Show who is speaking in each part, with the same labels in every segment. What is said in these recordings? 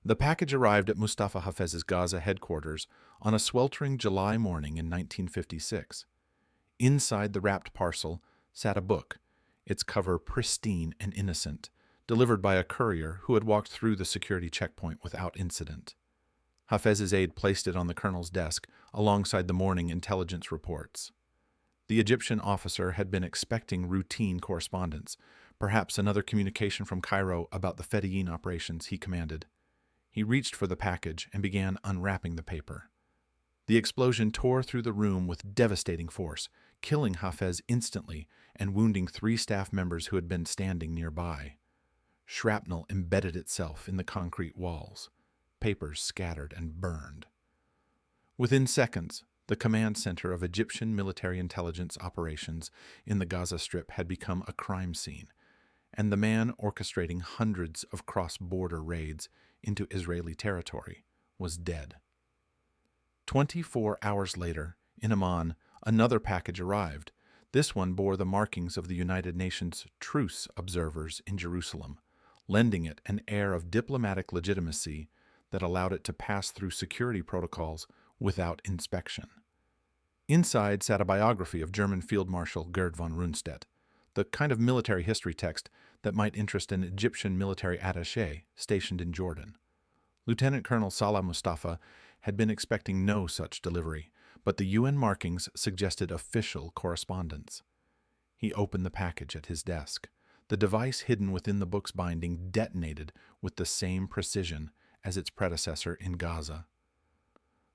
Speaker 1: The package arrived at Mustafa Hafez's Gaza headquarters on a sweltering July morning in 1956. Inside the wrapped parcel sat a book, its cover pristine and innocent, delivered by a courier who had walked through the security checkpoint without incident. Hafez's aide placed it on the colonel's desk alongside the morning intelligence reports. The Egyptian officer had been expecting routine correspondence, perhaps another communication from Cairo about the Fedayeen operations he commanded. He reached for the package and began unwrapping the paper. The explosion tore through the room with devastating force, killing Hafez instantly and wounding 3 staff members who had been standing nearby. Shrapnel embedded itself in the concrete walls. Papers scattered and burned. Within seconds, the command center of Egyptian military intelligence operations in the Gaza Strip had become a crime scene, and the man orchestrating hundreds of cross-border raids into Israeli territory was dead. 24 hours later, in Amman, another package arrived. This one bore the markings of the United Nations truce observers in Jerusalem, lending it an air of diplomatic legitimacy that allowed it to pass through security protocols without inspection. Inside sat a biography of German Field Marshal Gerd von Rundstedt, the kind of military history text that might interest an Egyptian military attaché stationed in Jordan. Lieutenant Colonel Salah Mustafa had been expecting no such delivery, but the UN markings suggested official correspondence. He opened the package at his desk. The device hidden within the book's binding detonated with the same precision as its predecessor in Gaza.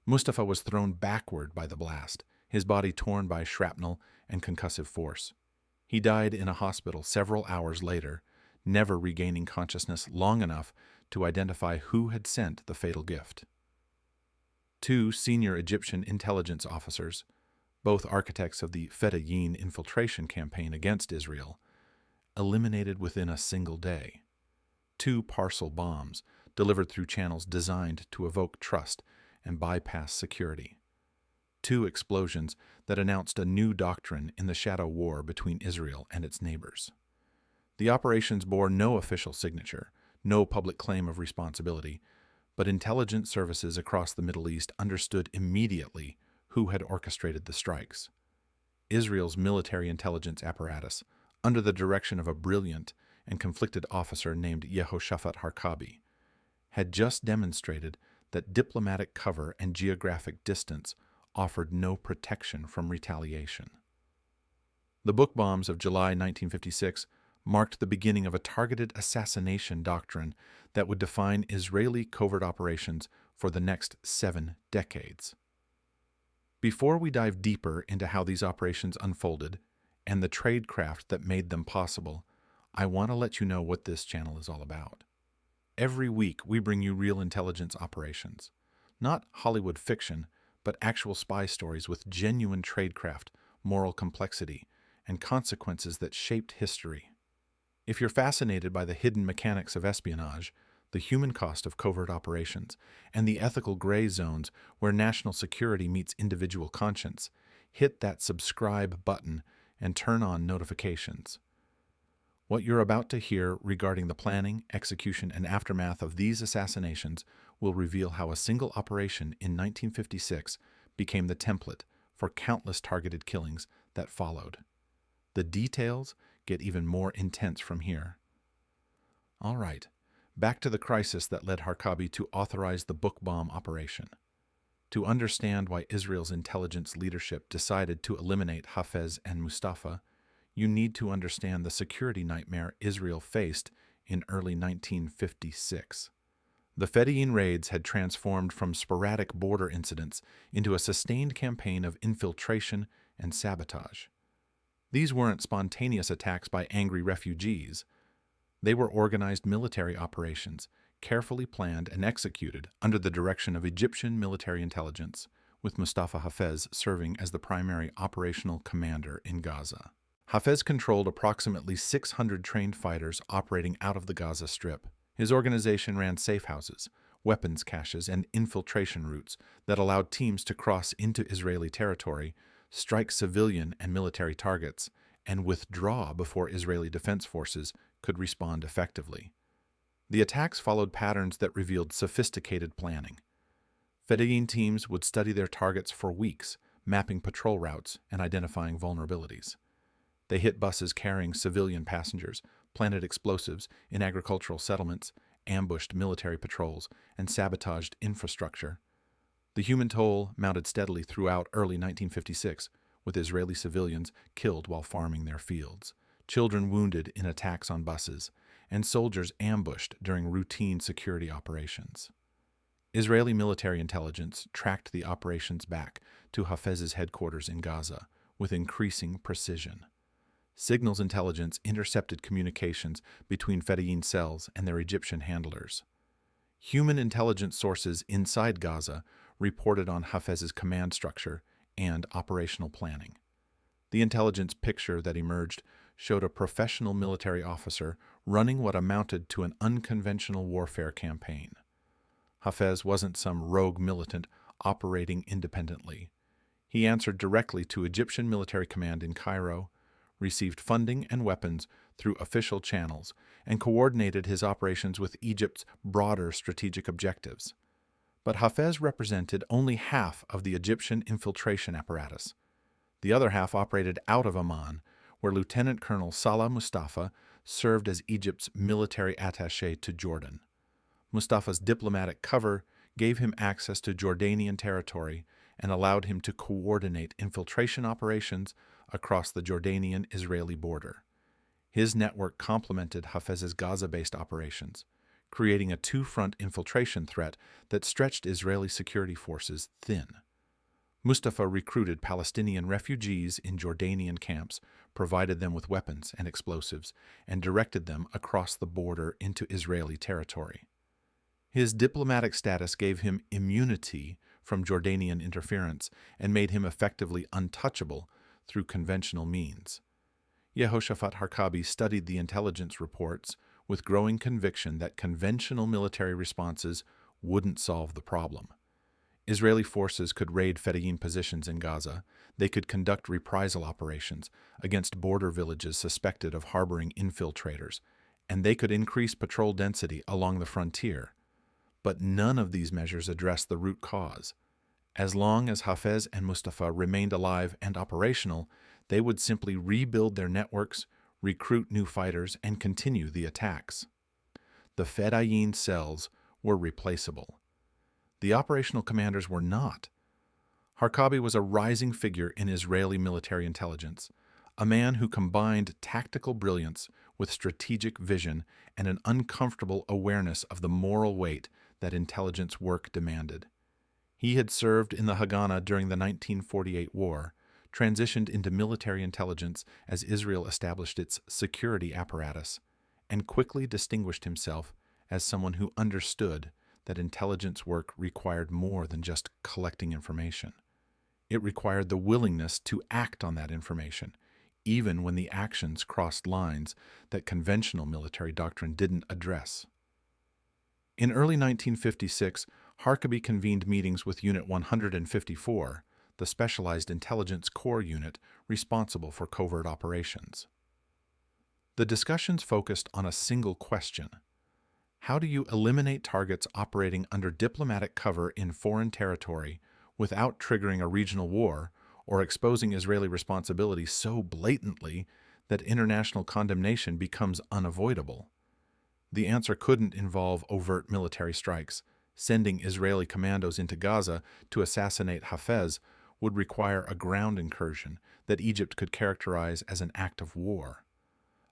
Speaker 1: Mustafa was thrown backward by the blast, his body torn by shrapnel and concussive force. He died in a hospital several hours later, never regaining consciousness long enough to identify who had sent the fatal gift. 2 senior Egyptian intelligence officers, both architects of the Fedayeen infiltration campaign against Israel, eliminated within a single day. 2 Parcel bombs delivered through channels designed to evoke trust and bypass security. 2 explosions that announced a new doctrine in the shadow war between Israel and its neighbors. The operations bore no official signature, no public claim of responsibility, but intelligence services across the Middle East understood immediately who had orchestrated the strikes. Israel's military intelligence apparatus, under the direction of a brilliant and conflicted officer named Yehoshafat Harkabi, had just demonstrated that diplomatic cover and geographic distance offered no protection from retaliation. The book bombs of July 1956 marked the beginning of a targeted assassination doctrine that would define Israeli covert operations for the next 7 decades. Before we dive deeper into how these operations unfolded and the tradecraft that made them possible, I want to let you know what this channel is all about. Every week, we bring you real intelligence operations. Not Hollywood fiction, but actual spy stories with genuine tradecraft, moral complexity, and consequences that shaped history. If you're fascinated by the hidden mechanics of espionage, the human cost of covert operations, and the ethical gray zones where national security meets individual conscience, hit that subscribe button and turn on notifications. What you're about to hear regarding the planning, execution, and aftermath of these assassinations will reveal how a single operation in 1956 became the template for countless targeted killings that followed. The details get even more intense from here. All right, back to the crisis that led Harkabi to authorize the book bomb operation. To understand why Israel's intelligence leadership decided to eliminate Hafez and Mustafa, you need to understand the security nightmare Israel faced in early 1956. The Fedayeen raids had transformed from sporadic border incidents into a sustained campaign of infiltration and sabotage. These weren't spontaneous attacks by angry refugees. They were organized military operations, carefully planned and executed under the direction of Egyptian military intelligence, with Mustafa Hafez serving as the primary operational commander in Gaza. Hafez controlled approximately 600 trained fighters operating out of the Gaza Strip. His organization ran safe houses, weapons caches, and infiltration routes that allowed teams to cross into Israeli territory, strike civilian and military targets, and withdraw before Israeli defense forces could respond effectively. The attacks followed patterns that revealed sophisticated planning. Fedayeen teams would study their targets for weeks, mapping patrol routes and identifying vulnerabilities. They hit buses carrying civilian passengers, planted explosives in agricultural settlements, ambushed military patrols, and sabotaged infrastructure. The human toll mounted steadily throughout early 1956, with Israeli civilians killed while farming their fields, children wounded in attacks on buses, and soldiers ambushed during routine security operations. Israeli military intelligence tracked the operations back to Hafez's headquarters in Gaza with increasing precision. Signals intelligence intercepted communications between Fedayeen cells and their Egyptian handlers. Human intelligence sources inside Gaza reported on Hafez's command structure and operational planning. The intelligence picture that emerged showed a professional military officer running what amounted to an unconventional warfare campaign. Hafez wasn't some rogue militant operating independently. He answered directly to Egyptian military command in Cairo, received funding and weapons through official channels, and coordinated his operations with Egypt's broader strategic objectives. But Hafez represented only half of the Egyptian infiltration apparatus. The other half operated out of Amman, where Lieutenant Colonel Salah Mustafa served as Egypt's military attaché to Jordan. Mustafa's diplomatic cover gave him access to Jordanian territory and allowed him to coordinate infiltration operations across the Jordanian-Israeli border. His network complemented Hafez's Gaza-based operations, creating a two-front infiltration threat that stretched Israeli security forces thin. Mustafa recruited Palestinian refugees in Jordanian camps, provided them with weapons and explosives, and directed them across the border into Israeli territory. His diplomatic status gave him immunity from Jordanian interference and made him effectively untouchable through conventional means. Yehoshafat Harkabi studied the intelligence reports with growing conviction that conventional military responses wouldn't solve the problem. Israeli forces could raid Fedayeen positions in Gaza. They could conduct reprisal operations against border villages suspected of harboring infiltrators, and they could increase patrol density along the frontier. But none of these measures addressed the root cause. As long as Hafez and Mustafa remained alive and operational, they would simply rebuild their networks, recruit new fighters, and continue the attacks. The Fedayeen cells were replaceable. The operational commanders were not. Harkabi was a rising figure in Israeli military intelligence, a man who combined tactical brilliance with strategic vision and an uncomfortable awareness of the moral weight that intelligence work demanded. He had served in the Haganah during the 1948 war, transitioned into military intelligence as Israel established its security apparatus, and quickly distinguished himself as someone who understood that intelligence work required more than just collecting information. It required the willingness to act on that information, even when the actions crossed lines that conventional military doctrine didn't address. In early 1956, Harkabi convened meetings with Unit 154, the specialized intelligence corps unit responsible for covert operations. The discussions focused on a single question: how do you eliminate targets operating under diplomatic cover in foreign territory without triggering a regional war or exposing Israeli responsibility so blatantly that international condemnation becomes unavoidable? The answer couldn't involve overt military strikes. Sending Israeli commandos into Gaza to assassinate Hafez would require a ground incursion that Egypt could characterize as an act of war.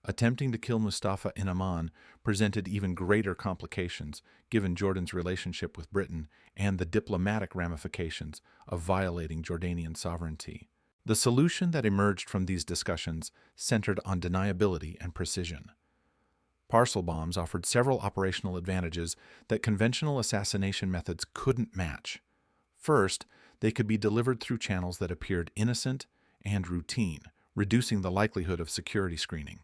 Speaker 1: Attempting to kill Mustafa in Amman presented even greater complications given Jordan's relationship with Britain and the diplomatic ramifications of violating Jordanian sovereignty. The solution that emerged from these discussions centered on deniability and precision. Parcel bombs offered several operational advantages that conventional assassination methods couldn't match. First, they could be delivered through channels that appeared innocent and routine, reducing the likelihood of security screening.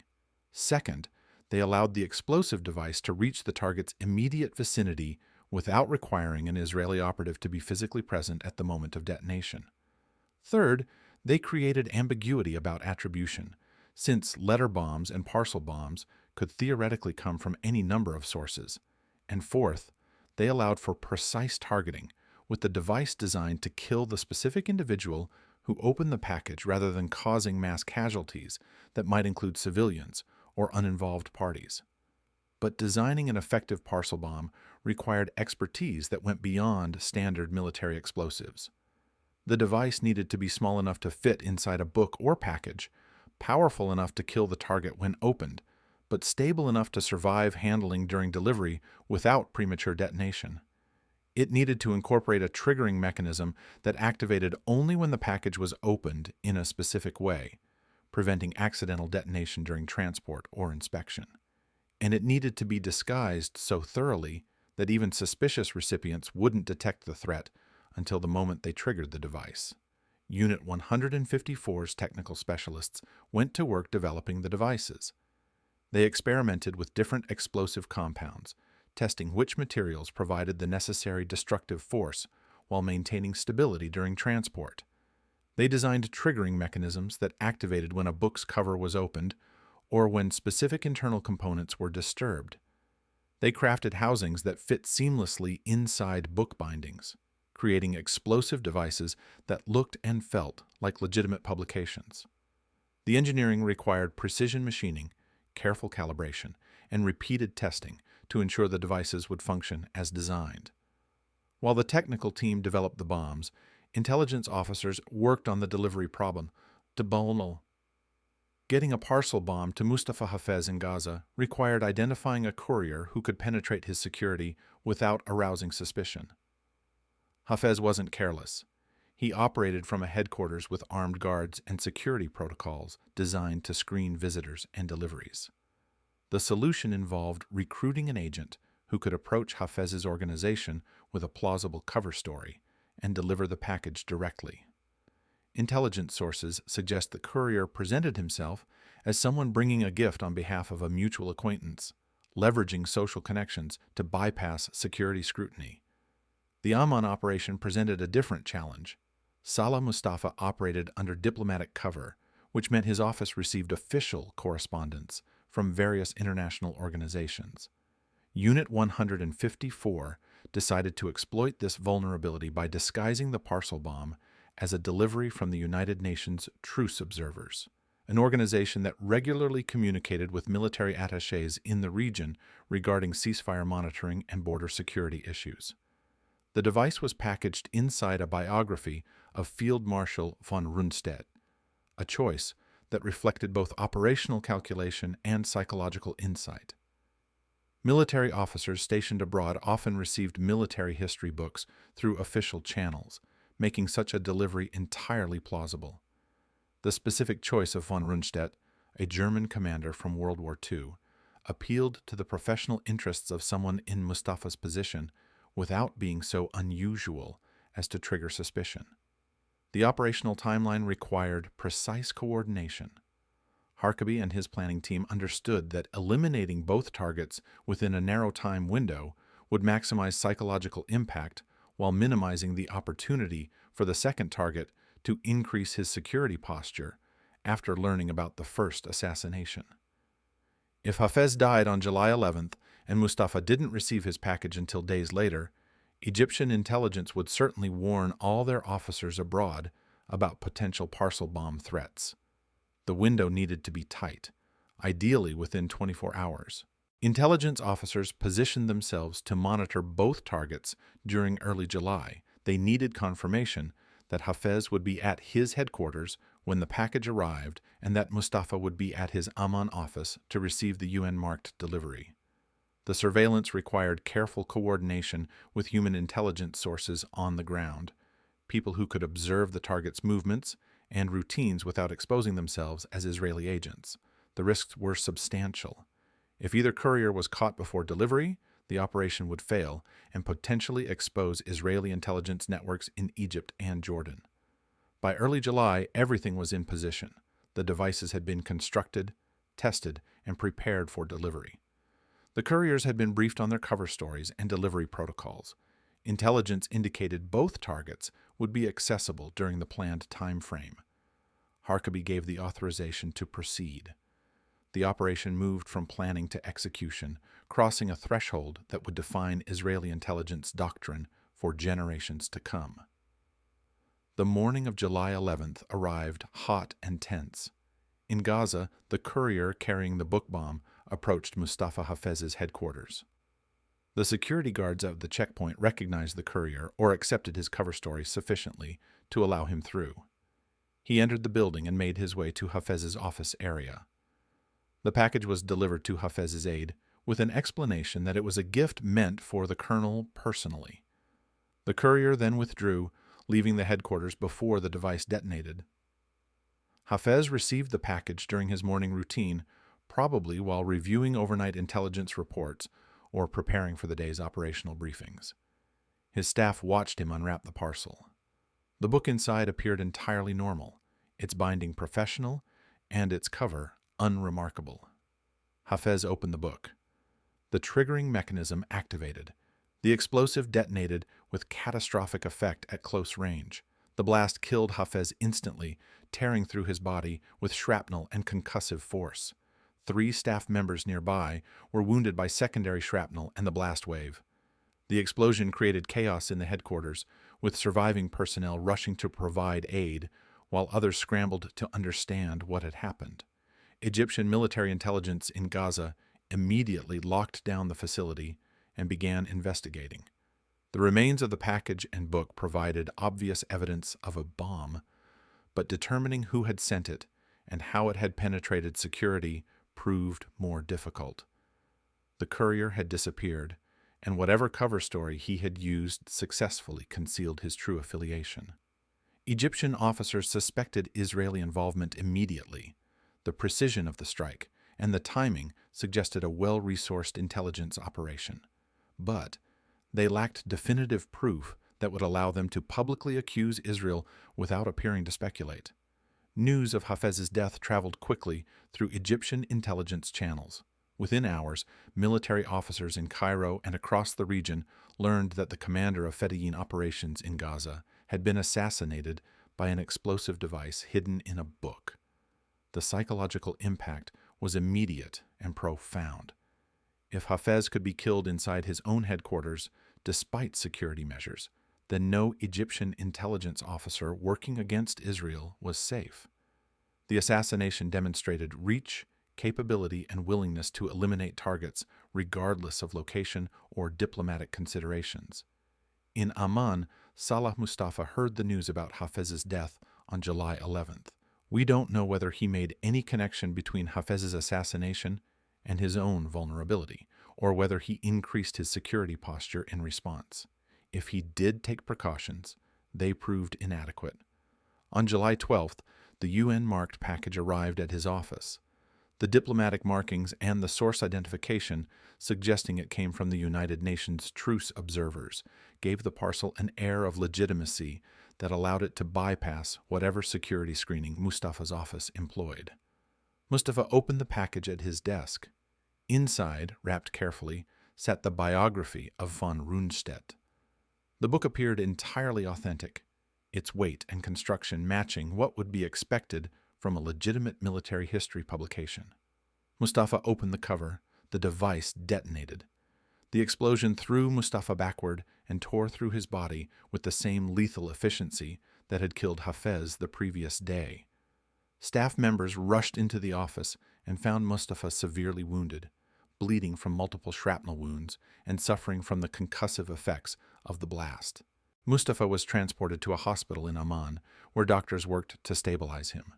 Speaker 1: Second, they allowed the explosive device to reach the target's immediate vicinity without requiring an Israeli operative to be physically present at the moment of detonation. Third, they created ambiguity about attribution, since letter bombs and parcel bombs could theoretically come from any number of sources. And fourth, they allowed for precise targeting, with the device designed to kill the specific individual who opened the package rather than causing mass casualties that might include civilians or uninvolved parties. But designing an effective parcel bomb required expertise that went beyond standard military explosives. The device needed to be small enough to fit inside a book or package, powerful enough to kill the target when opened, but stable enough to survive handling during delivery without premature detonation. It needed to incorporate a triggering mechanism that activated only when the package was opened in a specific way, preventing accidental detonation during transport or inspection. And it needed to be disguised so thoroughly that even suspicious recipients wouldn't detect the threat until the moment they triggered the device. Unit 154's technical specialists went to work developing the devices. They experimented with different explosive compounds, testing which materials provided the necessary destructive force while maintaining stability during transport. They designed triggering mechanisms that activated when a book's cover was opened or when specific internal components were disturbed. They crafted housings that fit seamlessly inside book bindings, creating explosive devices that looked and felt like legitimate publications. The engineering required precision machining, careful calibration, and repeated testing to ensure the devices would function as designed. While the technical team developed the bombs, intelligence officers worked on the delivery problem. Getting a parcel bomb to Mustafa Hafez in Gaza required identifying a courier who could penetrate his security without arousing suspicion. Hafez wasn't careless. He operated from a headquarters with armed guards and security protocols designed to screen visitors and deliveries. The solution involved recruiting an agent who could approach Hafez's organization with a plausible cover story and deliver the package directly. Intelligence sources suggest the courier presented himself as someone bringing a gift on behalf of a mutual acquaintance, leveraging social connections to bypass security scrutiny. The Amman operation presented a different challenge. Salah Mustafa operated under diplomatic cover, which meant his office received official correspondence from various international organizations. Unit 154 decided to exploit this vulnerability by disguising the parcel bomb as a delivery from the United Nations Truce Observers, an organization that regularly communicated with military attachés in the region regarding ceasefire monitoring and border security issues. The device was packaged inside a biography of Field Marshal von Rundstedt, a choice that reflected both operational calculation and psychological insight. Military officers stationed abroad often received military history books through official channels, making such a delivery entirely plausible. The specific choice of von Rundstedt, a German commander from World War II, appealed to the professional interests of someone in Mustafa's position without being so unusual as to trigger suspicion. The operational timeline required precise coordination. Harkabi and his planning team understood that eliminating both targets within a narrow time window would maximize psychological impact while minimizing the opportunity for the second target to increase his security posture after learning about the first assassination. If Hafez died on July 11th and Mustafa didn't receive his package until days later, Egyptian intelligence would certainly warn all their officers abroad about potential parcel bomb threats. The window needed to be tight, ideally within 24 hours. Intelligence officers positioned themselves to monitor both targets during early July. They needed confirmation that Hafez would be at his headquarters when the package arrived and that Mustafa would be at his Amman office to receive the UN-marked delivery. The surveillance required careful coordination with human intelligence sources on the ground, people who could observe the target's movements and routines without exposing themselves as Israeli agents. The risks were substantial. If either courier was caught before delivery, the operation would fail and potentially expose Israeli intelligence networks in Egypt and Jordan. By early July, everything was in position. The devices had been constructed, tested, and prepared for delivery. The couriers had been briefed on their cover stories and delivery protocols. Intelligence indicated both targets would be accessible during the planned time frame. Harkabi gave the authorization to proceed. the operation moved from planning to execution, crossing a threshold that would define Israeli intelligence doctrine for generations to come. The morning of July 11th arrived hot and tense. In Gaza, the courier carrying the book bomb approached Mustafa Hafez's headquarters. The security guards of the checkpoint recognized the courier or accepted his cover story sufficiently to allow him through. He entered the building and made his way to Hafez's office area. The package was delivered to Hafez's aide with an explanation that it was a gift meant for the colonel personally. The courier then withdrew, leaving the headquarters before the device detonated. Hafez received the package during his morning routine, probably while reviewing overnight intelligence reports or preparing for the day's operational briefings. His staff watched him unwrap the parcel. The book inside appeared entirely normal, its binding professional, and its cover unremarkable. Hafez opened the book. The triggering mechanism activated. The explosive detonated with catastrophic effect at close range. The blast killed Hafez instantly, tearing through his body with shrapnel and concussive force. 3 staff members nearby were wounded by secondary shrapnel and the blast wave. The explosion created chaos in the headquarters, with surviving personnel rushing to provide aid, while others scrambled to understand what had happened. Egyptian military intelligence in Gaza immediately locked down the facility and began investigating. The remains of the package and book provided obvious evidence of a bomb, but determining who had sent it and how it had penetrated security proved more difficult. The courier had disappeared, and whatever cover story he had used successfully concealed his true affiliation. Egyptian officers suspected Israeli involvement immediately. The precision of the strike and the timing suggested a well-resourced intelligence operation. But they lacked definitive proof that would allow them to publicly accuse Israel without appearing to speculate. News of Hafez's death traveled quickly through Egyptian intelligence channels. Within hours, military officers in Cairo and across the region learned that the commander of Fedayeen operations in Gaza had been assassinated by an explosive device hidden in a book. The psychological impact was immediate and profound. If Hafez could be killed inside his own headquarters, despite security measures, then no Egyptian intelligence officer working against Israel was safe. The assassination demonstrated reach, capability, and willingness to eliminate targets regardless of location or diplomatic considerations. In Amman, Salah Mustafa heard the news about Hafez's death on July 11th. We don't know whether he made any connection between Hafez's assassination and his own vulnerability, or whether he increased his security posture in response. If he did take precautions, they proved inadequate. On July 12th, the UN-marked package arrived at his office. The diplomatic markings and the source identification, suggesting it came from the United Nations truce observers, gave the parcel an air of legitimacy that allowed it to bypass whatever security screening Mustafa's office employed. Mustafa opened the package at his desk. Inside, wrapped carefully, sat the biography of von Rundstedt. The book appeared entirely authentic, its weight and construction matching what would be expected from a legitimate military history publication. Mustafa opened the cover. The device detonated. The explosion threw Mustafa backward and tore through his body with the same lethal efficiency that had killed Hafez the previous day. Staff members rushed into the office and found Mustafa severely wounded, bleeding from multiple shrapnel wounds and suffering from the concussive effects of the blast. Mustafa was transported to a hospital in Amman, where doctors worked to stabilize him.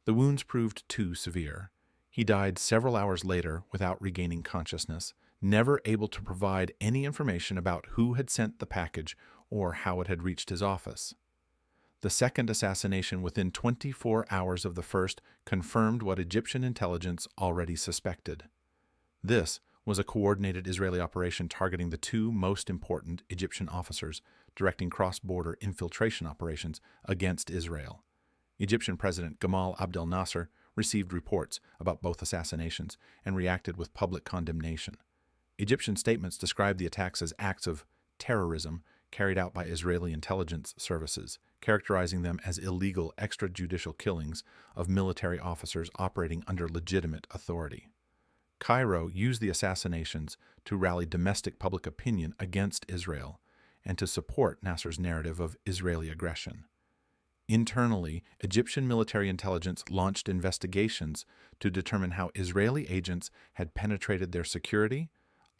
Speaker 1: The wounds proved too severe. He died several hours later without regaining consciousness, never able to provide any information about who had sent the package or how it had reached his office. The second assassination within 24 hours of the first confirmed what Egyptian intelligence already suspected. This was a coordinated Israeli operation targeting the 2 most important Egyptian officers directing cross-border infiltration operations against Israel. Egyptian President Gamal Abdel Nasser received reports about both assassinations and reacted with public condemnation. Egyptian statements described the attacks as acts of terrorism carried out by Israeli intelligence services, characterizing them as illegal extrajudicial killings of military officers operating under legitimate authority. Cairo used the assassinations to rally domestic public opinion against Israel and to support Nasser's narrative of Israeli aggression. Internally, Egyptian military intelligence launched investigations to determine how Israeli agents had penetrated their security,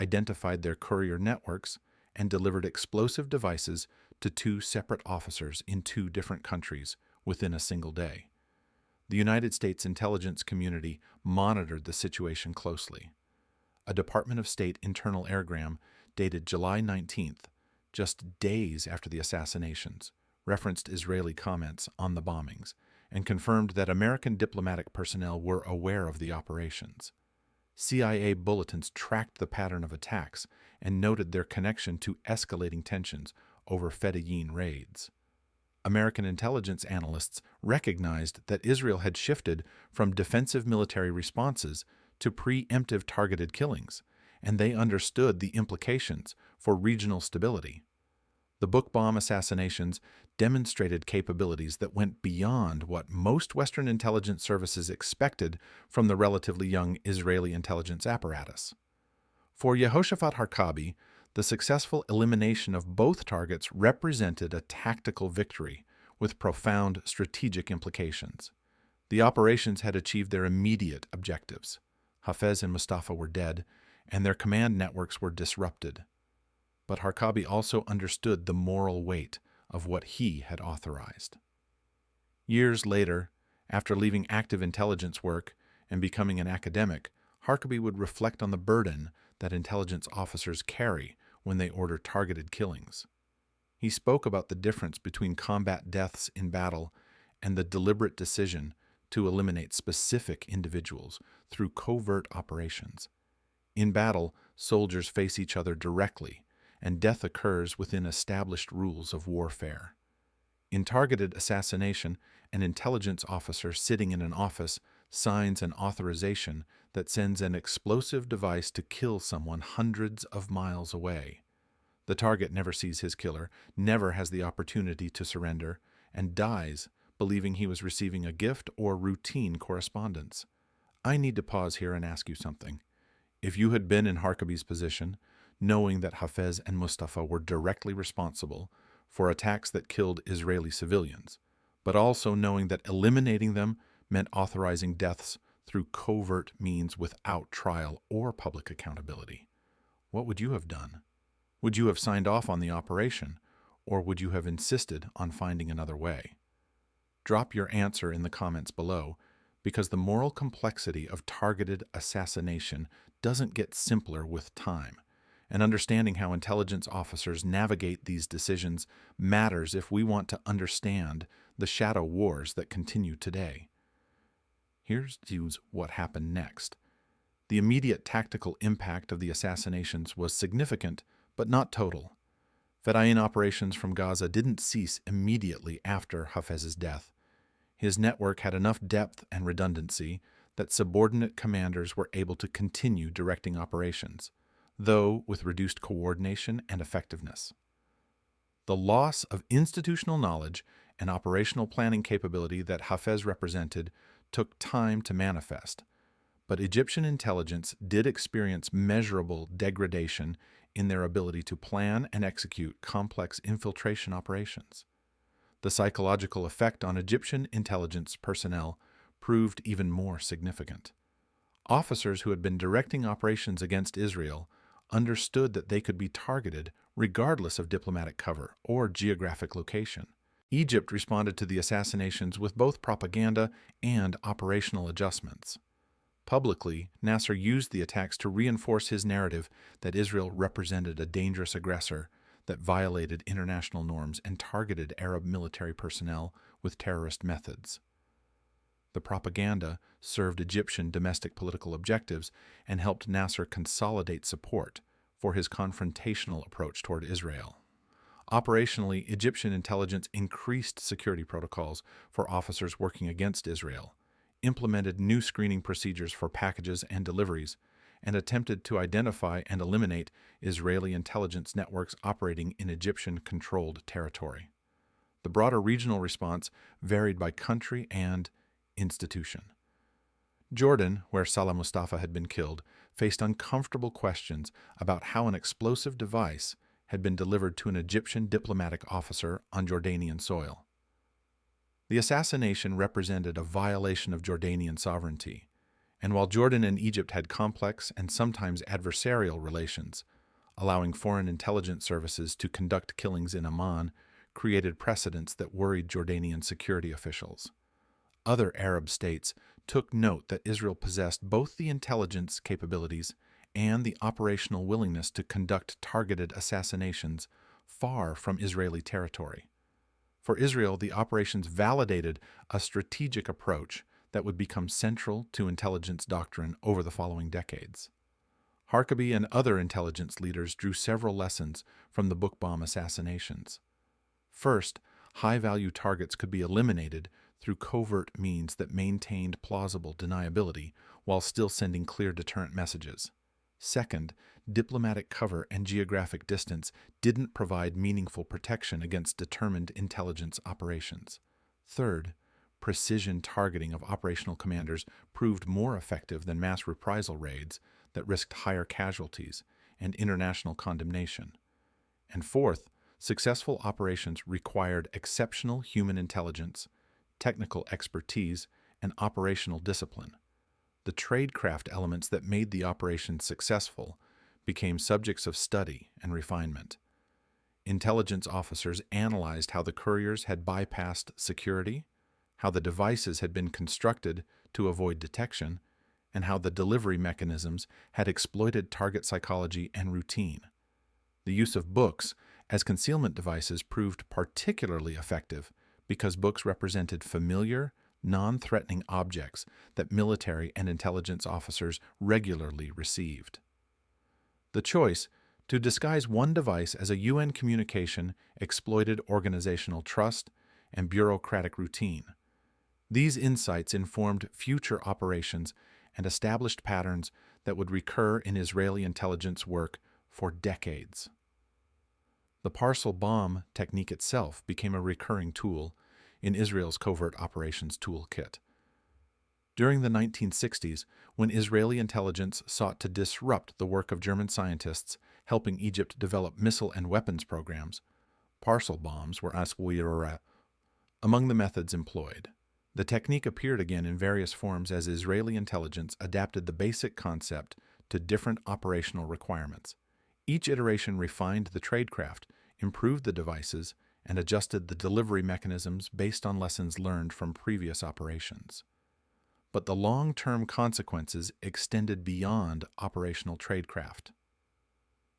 Speaker 1: identified their courier networks, and delivered explosive devices to 2 separate officers in 2 different countries within a single day. The United States intelligence community monitored the situation closely. A Department of State internal airgram dated July 19th, just days after the assassinations, referenced Israeli comments on the bombings and confirmed that American diplomatic personnel were aware of the operations. CIA bulletins tracked the pattern of attacks and noted their connection to escalating tensions over Fedayeen raids. American intelligence analysts recognized that Israel had shifted from defensive military responses to pre-emptive targeted killings, and they understood the implications for regional stability. The book bomb assassinations demonstrated capabilities that went beyond what most Western intelligence services expected from the relatively young Israeli intelligence apparatus. For Yehoshafat Harkabi, the successful elimination of both targets represented a tactical victory with profound strategic implications. The operations had achieved their immediate objectives. Hafez and Mustafa were dead, and their command networks were disrupted. But Harkabi also understood the moral weight of what he had authorized. Years later, after leaving active intelligence work and becoming an academic, Harkabi would reflect on the burden that intelligence officers carry when they order targeted killings. He spoke about the difference between combat deaths in battle and the deliberate decision to eliminate specific individuals through covert operations. In battle, soldiers face each other directly, and death occurs within established rules of warfare. In targeted assassination, an intelligence officer sitting in an office signs an authorization that sends an explosive device to kill someone hundreds of miles away. The target never sees his killer, never has the opportunity to surrender, and dies believing he was receiving a gift or routine correspondence. I need to pause here and ask you something. If you had been in Harkabi's position, knowing that Hafez and Mustafa were directly responsible for attacks that killed Israeli civilians, but also knowing that eliminating them meant authorizing deaths through covert means without trial or public accountability, what would you have done? Would you have signed off on the operation, or would you have insisted on finding another way? Drop your answer in the comments below, because the moral complexity of targeted assassination doesn't get simpler with time, and understanding how intelligence officers navigate these decisions matters if we want to understand the shadow wars that continue today. Here's what happened next. The immediate tactical impact of the assassinations was significant, but not total. Fedayeen operations from Gaza didn't cease immediately after Hafez's death. His network had enough depth and redundancy that subordinate commanders were able to continue directing operations, though with reduced coordination and effectiveness. The loss of institutional knowledge and operational planning capability that Hafez represented took time to manifest, but Egyptian intelligence did experience measurable degradation in their ability to plan and execute complex infiltration operations. The psychological effect on Egyptian intelligence personnel proved even more significant. Officers who had been directing operations against Israel understood that they could be targeted regardless of diplomatic cover or geographic location. Egypt responded to the assassinations with both propaganda and operational adjustments. Publicly, Nasser used the attacks to reinforce his narrative that Israel represented a dangerous aggressor that violated international norms and targeted Arab military personnel with terrorist methods. The propaganda served Egyptian domestic political objectives and helped Nasser consolidate support for his confrontational approach toward Israel. Operationally, Egyptian intelligence increased security protocols for officers working against Israel, implemented new screening procedures for packages and deliveries, and attempted to identify and eliminate Israeli intelligence networks operating in Egyptian-controlled territory. The broader regional response varied by country and institution. Jordan, where Salah Mustafa had been killed, faced uncomfortable questions about how an explosive device had been delivered to an Egyptian diplomatic officer on Jordanian soil. The assassination represented a violation of Jordanian sovereignty, and while Jordan and Egypt had complex and sometimes adversarial relations, allowing foreign intelligence services to conduct killings in Amman created precedents that worried Jordanian security officials. Other Arab states took note that Israel possessed both the intelligence capabilities and the operational willingness to conduct targeted assassinations far from Israeli territory. For Israel, the operations validated a strategic approach that would become central to intelligence doctrine over the following decades. Harkabi and other intelligence leaders drew several lessons from the book bomb assassinations. First, high-value targets could be eliminated through covert means that maintained plausible deniability while still sending clear deterrent messages. Second, diplomatic cover and geographic distance didn't provide meaningful protection against determined intelligence operations. Third, precision targeting of operational commanders proved more effective than mass reprisal raids that risked higher casualties and international condemnation. And fourth, successful operations required exceptional human intelligence, technical expertise, and operational discipline. The tradecraft elements that made the operation successful became subjects of study and refinement. Intelligence officers analyzed how the couriers had bypassed security, how the devices had been constructed to avoid detection, and how the delivery mechanisms had exploited target psychology and routine. The use of books as concealment devices proved particularly effective because books represented familiar, non-threatening objects that military and intelligence officers regularly received. The choice to disguise one device as a UN communication exploited organizational trust and bureaucratic routine. These insights informed future operations and established patterns that would recur in Israeli intelligence work for decades. The Parcel bomb technique itself became a recurring tool in Israel's covert operations toolkit. During the 1960s, when Israeli intelligence sought to disrupt the work of German scientists helping Egypt develop missile and weapons programs, parcel bombs were among the methods employed. The technique appeared again in various forms as Israeli intelligence adapted the basic concept to different operational requirements. Each iteration refined the tradecraft, improved the devices, and adjusted the delivery mechanisms based on lessons learned from previous operations. But the long-term consequences extended beyond operational tradecraft.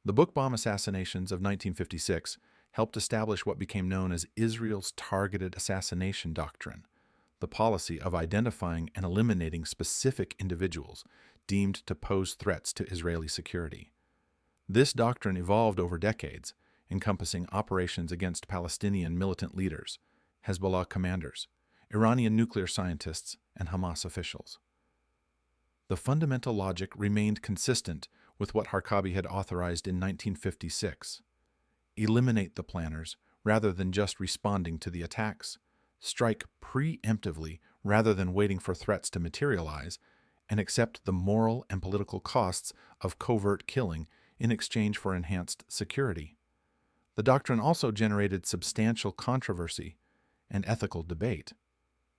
Speaker 1: The book bomb assassinations of 1956 helped establish what became known as Israel's targeted assassination doctrine, the policy of identifying and eliminating specific individuals deemed to pose threats to Israeli security. This doctrine evolved over decades, encompassing operations against Palestinian militant leaders, Hezbollah commanders, Iranian nuclear scientists, and Hamas officials. The fundamental logic remained consistent with what Harkabi had authorized in 1956. Eliminate the planners rather than just responding to the attacks, strike pre-emptively rather than waiting for threats to materialize, and accept the moral and political costs of covert killing in exchange for enhanced security. The doctrine also generated substantial controversy and ethical debate.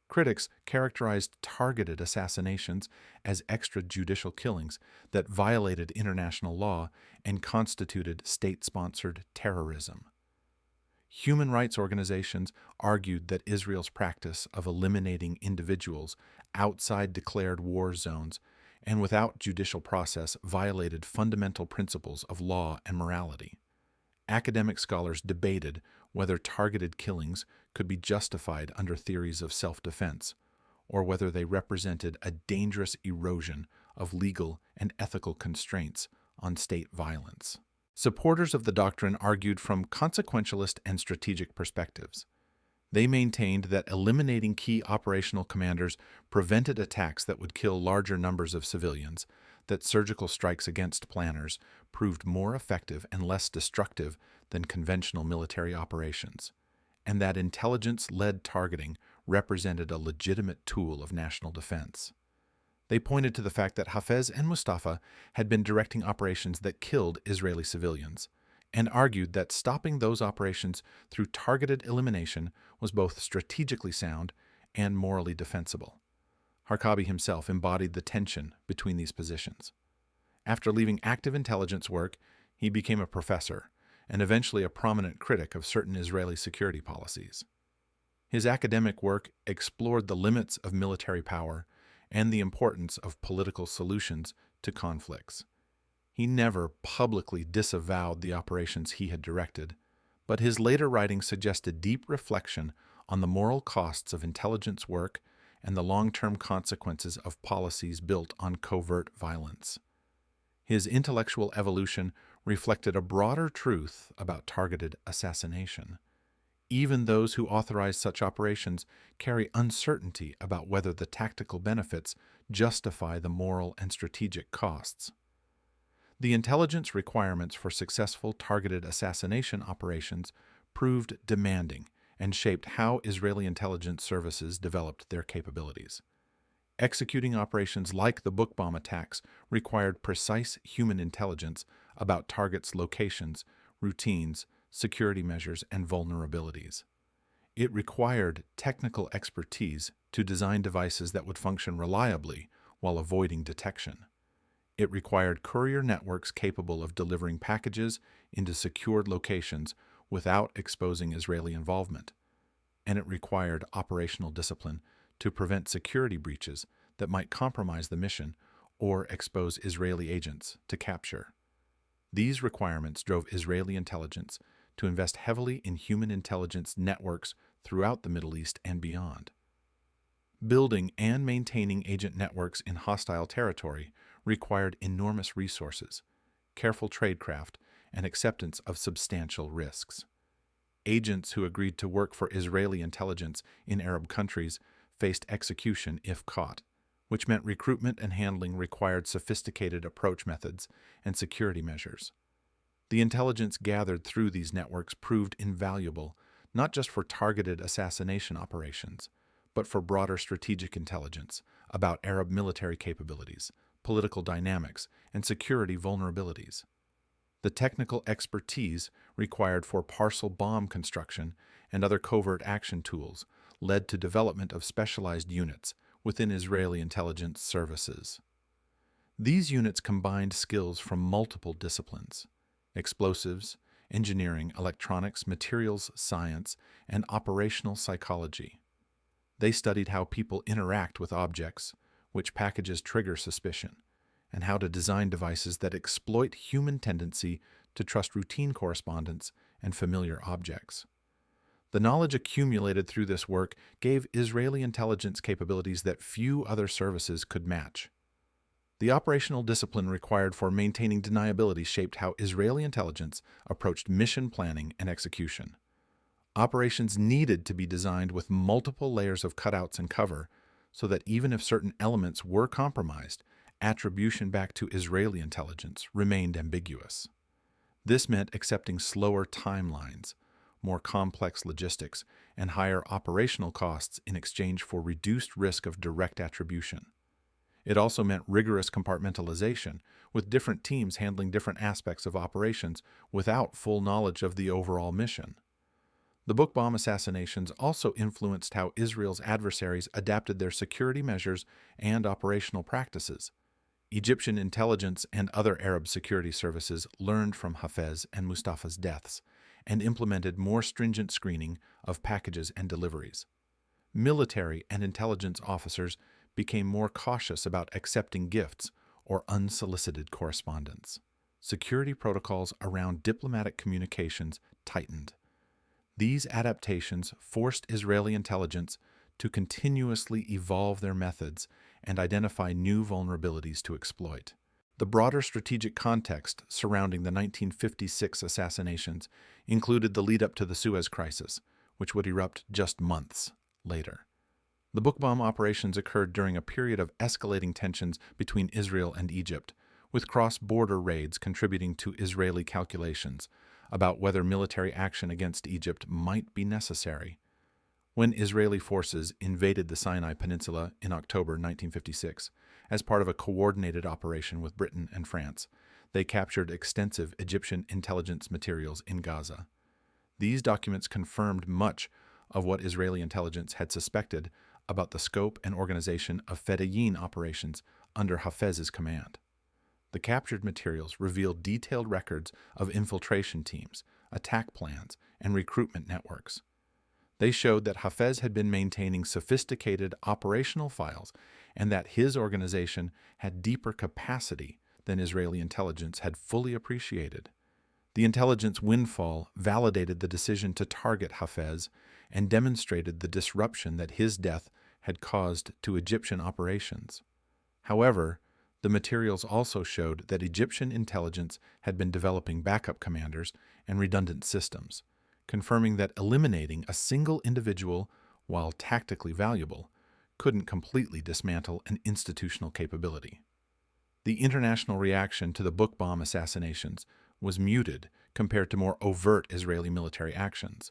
Speaker 1: Critics characterized targeted assassinations as extrajudicial killings that violated international law and constituted state-sponsored terrorism. Human rights organizations argued that Israel's practice of eliminating individuals outside declared war zones and without judicial process violated fundamental principles of law and morality. Academic scholars debated whether targeted killings could be justified under theories of self-defense, or whether they represented a dangerous erosion of legal and ethical constraints on state violence. Supporters of the doctrine argued from consequentialist and strategic perspectives. They maintained that eliminating key operational commanders prevented attacks that would kill larger numbers of civilians, that surgical strikes against planners proved more effective and less destructive than conventional military operations, and that intelligence-led targeting represented a legitimate tool of national defense. They pointed to the fact that Hafez and Mustafa had been directing operations that killed Israeli civilians, and argued that stopping those operations through targeted elimination was both strategically sound and morally defensible. Harkabi himself embodied the tension between these positions. After leaving active intelligence work, he became a professor and eventually a prominent critic of certain Israeli security policies. His academic work explored the limits of military power and the importance of political solutions to conflicts. He never publicly disavowed the operations he had directed, but his later writings suggested deep reflection on the moral costs of intelligence work and the long-term consequences of policies built on covert violence. His intellectual evolution reflected a broader truth about targeted assassination. Even those who authorize such operations carry uncertainty about whether the tactical benefits justify the moral and strategic costs. The intelligence requirements for successful targeted assassination operations proved demanding and shaped how Israeli intelligence services developed their capabilities. Executing operations like the book bomb attacks required precise human intelligence about targets' locations, routines, security measures, and vulnerabilities. It required technical expertise to design devices that would function reliably while avoiding detection. It required courier networks capable of delivering packages into secured locations without exposing Israeli involvement. And it required operational discipline to prevent security breaches that might compromise the mission or expose Israeli agents to capture. These requirements drove Israeli intelligence to invest heavily in human intelligence networks throughout the Middle East and beyond. Building and maintaining agent networks in hostile territory required enormous resources, careful tradecraft, and acceptance of substantial risks. Agents who agreed to work for Israeli intelligence in Arab countries faced execution if caught, which meant recruitment and handling required sophisticated approach methods and security measures. The intelligence gathered through these networks proved invaluable, not just for targeted assassination operations, but for broader strategic intelligence about Arab military capabilities, political dynamics, and security vulnerabilities. The technical expertise required for Parcel bomb construction and other covert action tools led to development of specialized units within Israeli intelligence services. These units combined skills from multiple disciplines: explosives, engineering, electronics, materials science, and operational psychology. They studied how people interact with objects, which packages trigger suspicion, and how to design devices that exploit human tendency to trust routine correspondence and familiar objects. The knowledge accumulated through this work gave Israeli intelligence capabilities that few other services could match. The operational discipline required for maintaining deniability shaped how Israeli intelligence approached mission planning and execution. Operations needed to be designed with multiple layers of cutouts and cover so that even if certain elements were compromised, attribution back to Israeli intelligence remained ambiguous. This meant accepting slower timelines, more complex logistics, and higher operational costs in exchange for reduced risk of direct attribution. It also meant rigorous compartmentalization, with different teams handling different aspects of operations without full knowledge of the overall mission. The book bomb assassinations also influenced how Israel's adversaries adapted their security measures and operational practices. Egyptian intelligence and other Arab security services learned from Hafez and Mustafa's deaths and implemented more stringent screening of packages and deliveries. Military and intelligence officers became more cautious about accepting gifts or unsolicited correspondence. Security protocols around diplomatic communications tightened. These adaptations forced Israeli intelligence to continuously evolve their methods and identify new vulnerabilities to exploit. The broader strategic context surrounding the 1956 assassinations included the lead-up to the Suez Crisis, which would erupt just months later. The book bomb operations occurred during a period of escalating tensions between Israel and Egypt, with cross-border raids contributing to Israeli calculations about whether military action against Egypt might be necessary. When Israeli forces invaded the Sinai Peninsula in October 1956, as part of a coordinated operation with Britain and France, they captured extensive Egyptian intelligence materials in Gaza. These documents confirmed much of what Israeli intelligence had suspected about the scope and organization of Fedayeen operations under Hafez's command. The captured materials revealed detailed records of infiltration teams, attack plans, and recruitment networks. They showed that Hafez had been maintaining sophisticated operational files and that his organization had deeper capacity than Israeli intelligence had fully appreciated. The intelligence windfall validated the decision to target Hafez and demonstrated the disruption that his death had caused to Egyptian operations. However, the materials also showed that Egyptian intelligence had been developing backup commanders and redundant systems, confirming that eliminating a single individual, while tactically valuable, couldn't completely dismantle an institutional capability. The international reaction to the book bomb assassinations was muted compared to more overt Israeli military actions.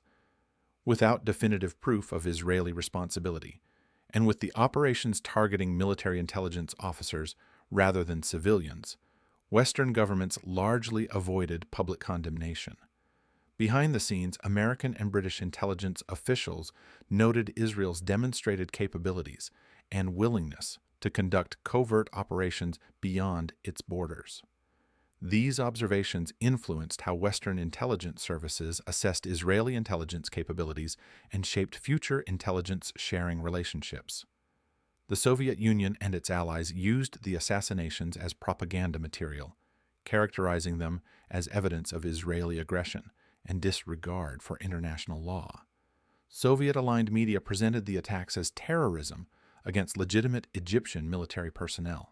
Speaker 1: Without definitive proof of Israeli responsibility, and with the operations targeting military intelligence officers rather than civilians, Western governments largely avoided public condemnation. Behind the scenes, American and British intelligence officials noted Israel's demonstrated capabilities and willingness to conduct covert operations beyond its borders. These observations influenced how Western intelligence services assessed Israeli intelligence capabilities and shaped future intelligence sharing relationships. The Soviet Union and its allies used the assassinations as propaganda material, characterizing them as evidence of Israeli aggression and disregard for international law. Soviet-aligned media presented the attacks as terrorism against legitimate Egyptian military personnel.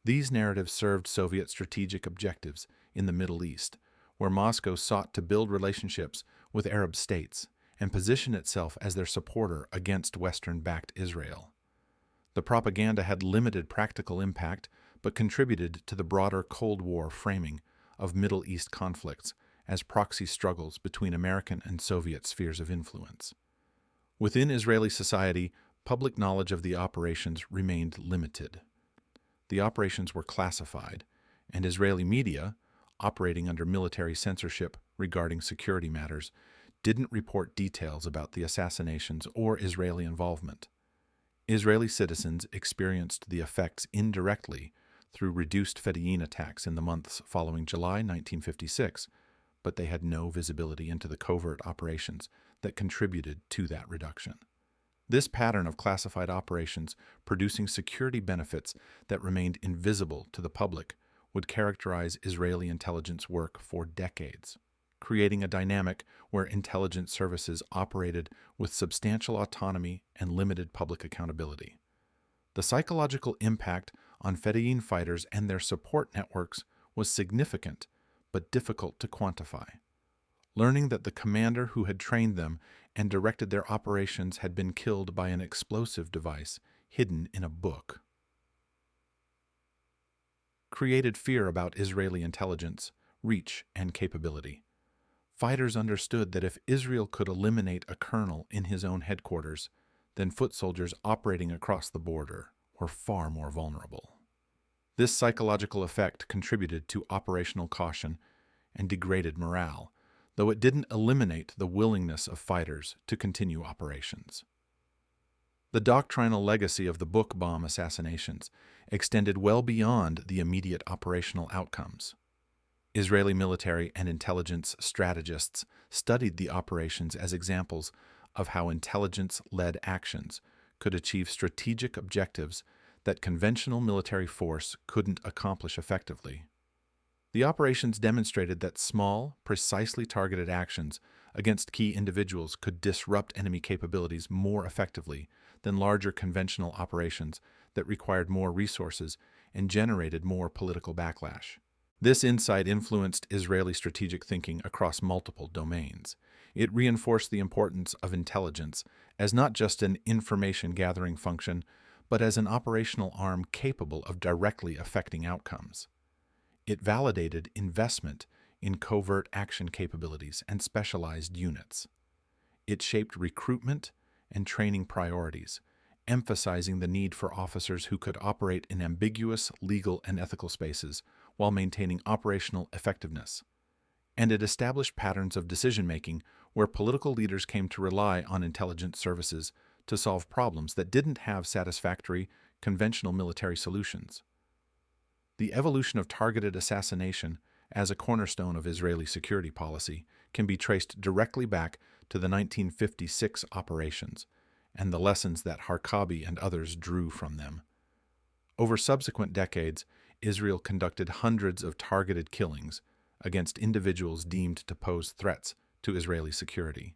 Speaker 1: These narratives served Soviet strategic objectives in the Middle East, where Moscow sought to build relationships with Arab states and position itself as their supporter against Western-backed Israel. The propaganda had limited practical impact, but contributed to the broader Cold War framing of Middle East conflicts as proxy struggles between American and Soviet spheres of influence. Within Israeli society, public knowledge of the operations remained limited. The operations were classified, and Israeli media, operating under military censorship regarding security matters, didn't report details about the assassinations or Israeli involvement. Israeli citizens experienced the effects indirectly through reduced Fedayeen attacks in the months following July 1956, but they had no visibility into the covert operations that contributed to that reduction. This pattern of classified operations producing security benefits that remained invisible to the public would characterize Israeli intelligence work for decades, creating a dynamic where intelligence services operated with substantial autonomy and limited public accountability. The psychological impact on Fedayeen fighters and their support networks was significant but difficult to quantify. Learning that the commander who had trained them and directed their operations had been killed by an explosive device hidden in a book created fear about Israeli intelligence, reach, and capability. Fighters understood that if Israel could eliminate a colonel in his own headquarters, then foot soldiers operating across the border were far more vulnerable. This psychological effect contributed to operational caution and degraded morale, though it didn't eliminate the willingness of fighters to continue operations. The doctrinal legacy of the book bomb assassinations extended well beyond the immediate operational outcomes. Israeli military and intelligence strategists studied the operations as examples of how intelligence-led actions could achieve strategic objectives that conventional military force couldn't accomplish effectively. The operations demonstrated that small, precisely targeted actions against key individuals could disrupt enemy capabilities more effectively than larger conventional operations that required more resources and generated more political backlash. This insight influenced Israeli strategic thinking across multiple domains. It reinforced the importance of intelligence as not just an information-gathering function, but as an operational arm capable of directly affecting outcomes. It validated investment in covert action capabilities and specialized units. It shaped recruitment and training priorities, emphasizing the need for officers who could operate in ambiguous legal and ethical spaces while maintaining operational effectiveness. And it established patterns of decision-making where political leaders came to rely on intelligence services to solve problems that didn't have satisfactory, conventional military solutions. The evolution of targeted assassination as a cornerstone of Israeli security policy can be traced directly back to the 1956 operations and the lessons that Harkabi and others drew from them. Over subsequent decades, Israel conducted hundreds of targeted killings against individuals deemed to pose threats to Israeli security.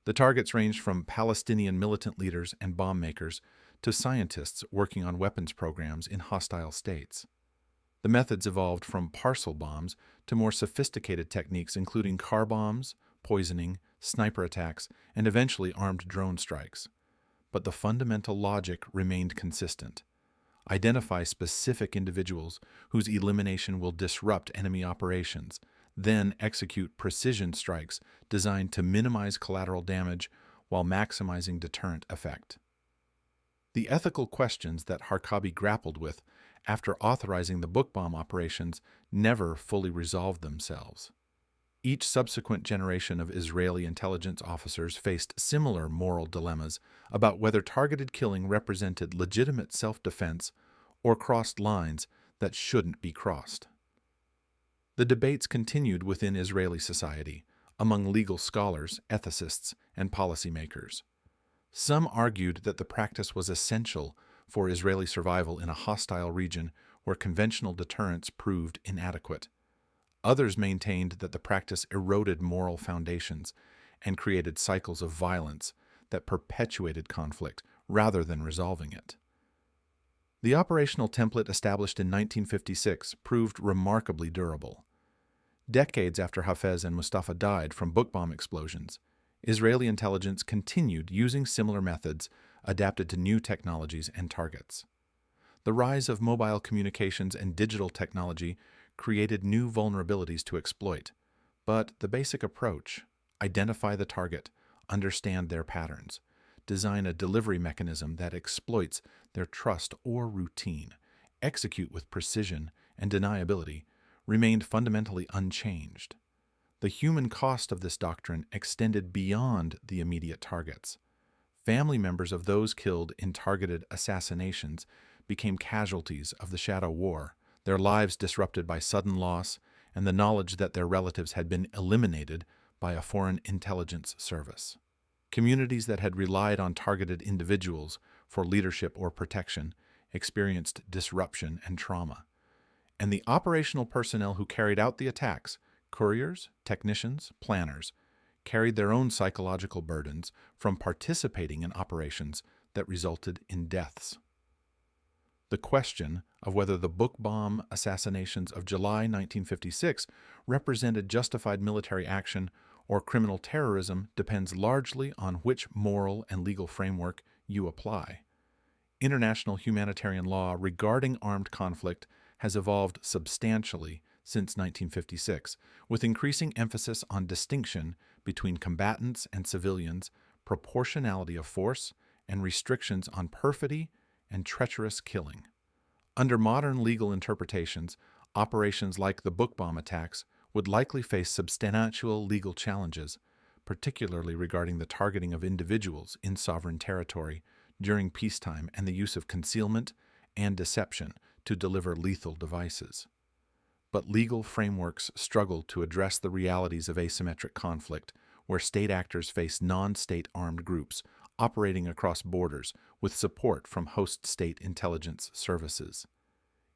Speaker 1: The targets ranged from Palestinian militant leaders and bomb makers to scientists working on weapons programs in hostile states. The methods evolved from parcel bombs to more sophisticated techniques including car bombs, poisoning, sniper attacks, and eventually armed drone strikes. But the fundamental logic remained consistent. Identify specific individuals whose elimination will disrupt enemy operations, then execute precision strikes designed to minimize collateral damage while maximizing deterrent effect. The ethical questions that Harkabi grappled with after authorizing the book bomb operations never fully resolved themselves. Each subsequent generation of Israeli intelligence officers faced similar moral dilemmas about whether targeted killing represented legitimate self-defense or crossed lines that shouldn't be crossed. The debates continued within Israeli society, among legal scholars, ethicists, and policymakers. Some argued that the practice was essential for Israeli survival in a hostile region where conventional deterrence proved inadequate. Others maintained that the practice eroded moral foundations and created cycles of violence that perpetuated conflict rather than resolving it. The operational template established in 1956 proved remarkably durable. Decades after Hafez and Mustafa died from book bomb explosions, Israeli intelligence continued using similar methods adapted to new technologies and targets. The rise of mobile communications and digital technology created new vulnerabilities to exploit, but the basic approach, identify the target, understand their patterns, design a delivery mechanism that exploits their trust or routine, execute with precision and deniability, remained fundamentally unchanged. The human cost of this doctrine extended beyond the immediate targets. Family members of those killed in targeted assassinations became casualties of the shadow war, their lives disrupted by sudden loss and the knowledge that their relatives had been eliminated by a foreign intelligence service. Communities that had relied on targeted individuals for leadership or protection experienced disruption and trauma. And the operational personnel who carried out the attacks, couriers, technicians, planners, carried their own psychological burdens from participating in operations that resulted in deaths. The question of whether the book bomb assassinations of July 1956 represented justified military action or criminal terrorism depends largely on which moral and legal framework you apply. International humanitarian law regarding armed conflict has evolved substantially since 1956, with increasing emphasis on distinction between combatants and civilians, proportionality of force, and restrictions on perfidy and treacherous killing. Under modern legal interpretations, operations like the book bomb attacks would likely face substantial legal challenges, particularly regarding the targeting of individuals in sovereign territory during peacetime and the use of concealment and deception to deliver lethal devices. But legal frameworks struggle to address the realities of asymmetric conflict, where state actors face non-state armed groups operating across borders with support from host state intelligence services.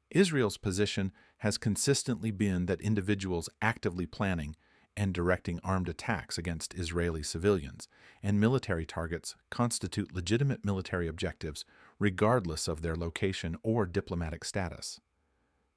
Speaker 1: Israel's position has consistently been that individuals actively planning and directing armed attacks against Israeli civilians and military targets constitute legitimate military objectives regardless of their location or diplomatic status.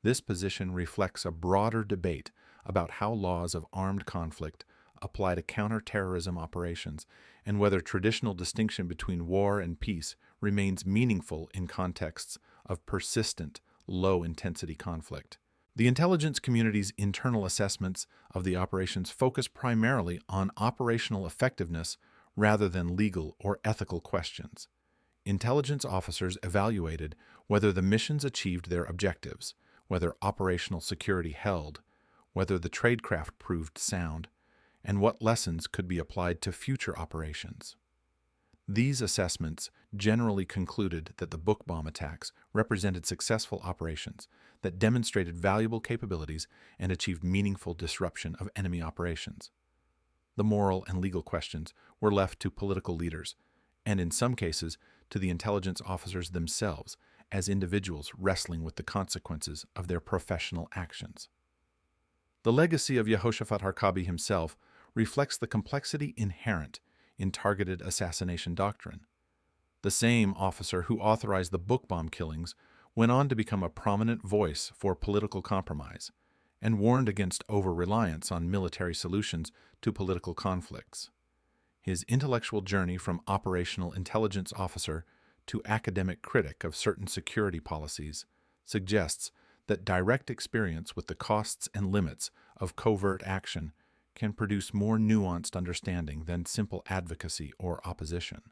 Speaker 1: This position reflects a broader debate about how laws of armed conflict apply to counter-terrorism operations and whether traditional distinction between war and peace remains meaningful in contexts of persistent, low-intensity conflict. The intelligence community's internal assessments of the operations focus primarily on operational effectiveness rather than legal or ethical questions. Intelligence officers evaluated whether the missions achieved their objectives, whether operational security held, whether the tradecraft proved sound, and what lessons could be applied to future operations. These assessments generally concluded that the book bomb attacks represented successful operations that demonstrated valuable capabilities and achieved meaningful disruption of enemy operations. The moral and legal questions were left to political leaders, and in some cases to the intelligence officers themselves as individuals wrestling with the consequences of their professional actions. The legacy of Yehoshafat Harkabi himself reflects the complexity inherent in targeted assassination doctrine. The same officer who authorized the book bomb killings went on to become a prominent voice for political compromise and warned against over-reliance on military solutions to political conflicts. His intellectual journey from operational intelligence officer to academic critic of certain security policies suggests that direct experience with the costs and limits of covert action can produce more nuanced understanding than simple advocacy or opposition.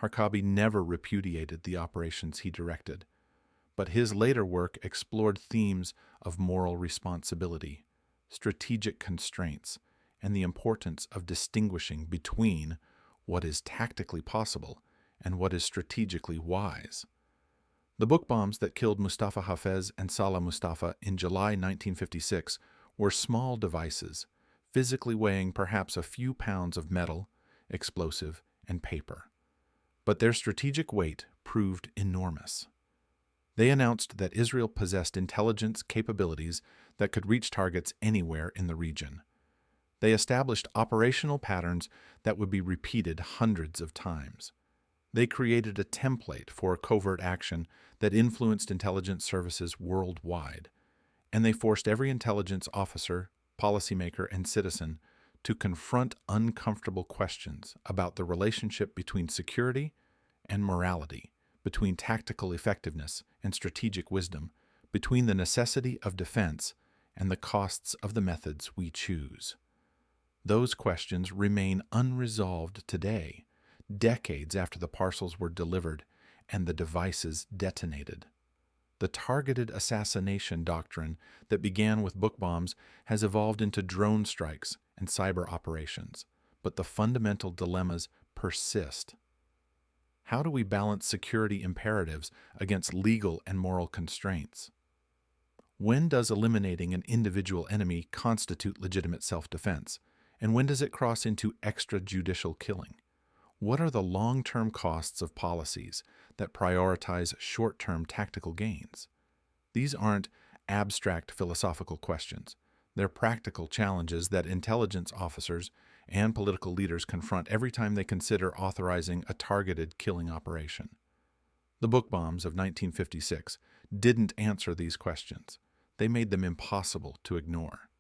Speaker 1: Harkabi never repudiated the operations he directed, but his later work explored themes of moral responsibility, strategic constraints, and the importance of distinguishing between what is tactically possible and what is strategically wise. The book bombs that killed Mustafa Hafez and Salah Mustafa in July 1956 were small devices, physically weighing perhaps a few pounds of metal, explosive, and paper. But their strategic weight proved enormous. They announced that Israel possessed intelligence capabilities that could reach targets anywhere in the region. They established operational patterns that would be repeated hundreds of times. They created a template for covert action that influenced intelligence services worldwide, and they forced every intelligence officer, policymaker, and citizen to confront uncomfortable questions about the relationship between security and morality, between tactical effectiveness and strategic wisdom, between the necessity of defense and the costs of the methods we choose. Those questions remain unresolved today, decades after the parcels were delivered and the devices detonated. The targeted assassination doctrine that began with book bombs has evolved into drone strikes and cyber operations, but the fundamental dilemmas persist. How do we balance security imperatives against legal and moral constraints? When does eliminating an individual enemy constitute legitimate self-defense, and when does it cross into extrajudicial killing? What are the long-term costs of policies that prioritize short-term tactical gains? These aren't abstract philosophical questions. They're practical challenges that intelligence officers and political leaders confront every time they consider authorizing a targeted killing operation. The book bombs of 1956 didn't answer these questions. They made them impossible to ignore.